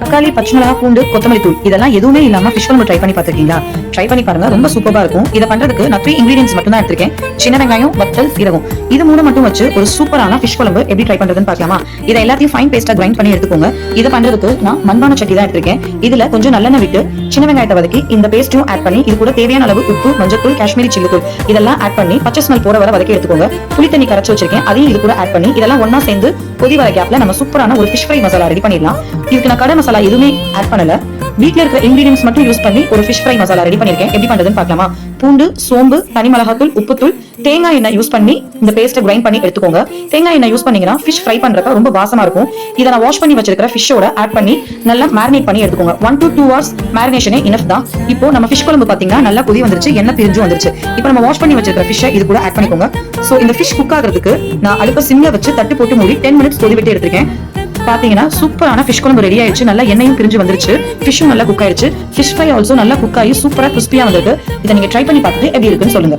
தக்காளி, பச்சை மிளகா, பூண்டு, கொத்தமல்லி தூள் இதெல்லாம் எதுவுமே இல்லாம ஃபிஷ் குழம்பு ட்ரை பண்ணி பாத்துருக்கீங்களா? ட்ரை பண்ணி பாருங்க, ரொம்ப சூப்பரா இருக்கும். இதை பண்றதுக்கு நான் 3 இன்கிரிடியன்ஸ் மட்டும் தான் எடுத்திருக்கேன். சின்ன வெங்காயம், வத்தல், சீரகம், இது மூணு மட்டும் வச்சு ஒரு சூப்பரான ஃபிஷ் குழம்பு எப்படி ட்ரை பண்றதுன்னு பார்க்கலாமா? இதை எல்லாத்தையும் ஃபைன் பேஸ்டா கிரைண்ட் பண்ணி எடுத்துக்கோங்க. இதை பண்றதுக்கு நான் மண்பான சட்டி தான் எடுத்திருக்கேன். இதுல கொஞ்சம் நல்லெண்ணெய் விட்டு சின்ன வெங்காயத்தை வதக்கி இந்த பேஸ்ட்டும் ஆட் பண்ணி இது கூட தேவையான அளவு உப்பு, மஞ்சள், காஷ்மீரி சில்லி தூள் இதெல்லாம் ஆட் பண்ணி பச்சை ஸ்மெல் போற வரை வதக்கி எடுத்துக்கோங்க. புளி தண்ணி கரைச்சு வச்சிருக்கேன், அதையும் இது கூட ஆட் பண்ணி இதெல்லாம் ஒன்னா சேர்ந்து கொதி வர கேப்ல நம்ம சூப்பரான ஒரு ஃபிஷ் ஃப்ரை மசாலா ரெடி பண்ணிடலாம். இதுக்கு நான் கடை மசாலா எதுவுமே ஆட் பண்ணல, வீட்ல இருக்கிற இன்கிரிடியன்ஸ் மட்டும் யூஸ் பண்ணி ஒரு ஃபிஷ் ஃப்ரை மசாலா ரெடி பண்ணிருக்கேன். எப்படி பண்றதுன்னு பார்க்கலாமா? பூண்டு, சோம்பு, தனி மிளகாத்தூள், உப்புத்தூள், தேங்காய் எண்ணெய் யூஸ் பண்ணி இந்த பேஸ்ட்டை கிரைண்ட் பண்ணி எடுத்துக்கோங்க. தேங்காய் எண்ணெய் யூஸ் பண்ணீங்கன்னா ஃபிஷ் ஃப்ரை பண்றப்ப ரொம்ப வாசமா இருக்கும். இதை நான் வாஷ் பண்ணி வச்சிருக்கிற ஃபிஷ்ஷோட ஆட் பண்ணி நல்லா மேரினேட் பண்ணி எடுத்துக்கோங்க. 1 to 2 hours மேரினேஷனே இனஃப் தான். இப்போ நம்ம ஃபிஷ் குழம்பு பாத்தீங்கன்னா நல்லா கொதி வந்துருச்சு, எண்ணெய் பிரிஞ்சு வந்துருச்சு. இப்போ நம்ம வாஷ் பண்ணி வச்சிருக்கிற ஃபிஷ்ஷை இது கூட ஆட் பண்ணிக்கோங்க. சோ இந்த ஃபிஷ் குக் ஆகிறதுக்கு நான் அடுப்பை சிம்ல வச்சு தட்டு போட்டு மூடி 10 minutes கொதி விட்டு எடுத்திருக்கேன். பாத்தீங்கன்னா சூப்பரான ஃபிஷ் குழம்பு ரெடி ஆயிடுச்சு. நல்லா எண்ணெயும் பிரிஞ்சு வந்துருச்சு, ஃபிஷ்ஷும் நல்லா குக் ஆயிடுச்சு. ஃபிஷ் ஃப்ரை ஆல்சோ நல்லா குக் ஆகி சூப்பரா கிறிஸ்பியா வந்திருக்கு. இதை நீங்க ட்ரை பண்ணி பார்த்துட்டு எப்படி இருக்குன்னு சொல்லுங்க.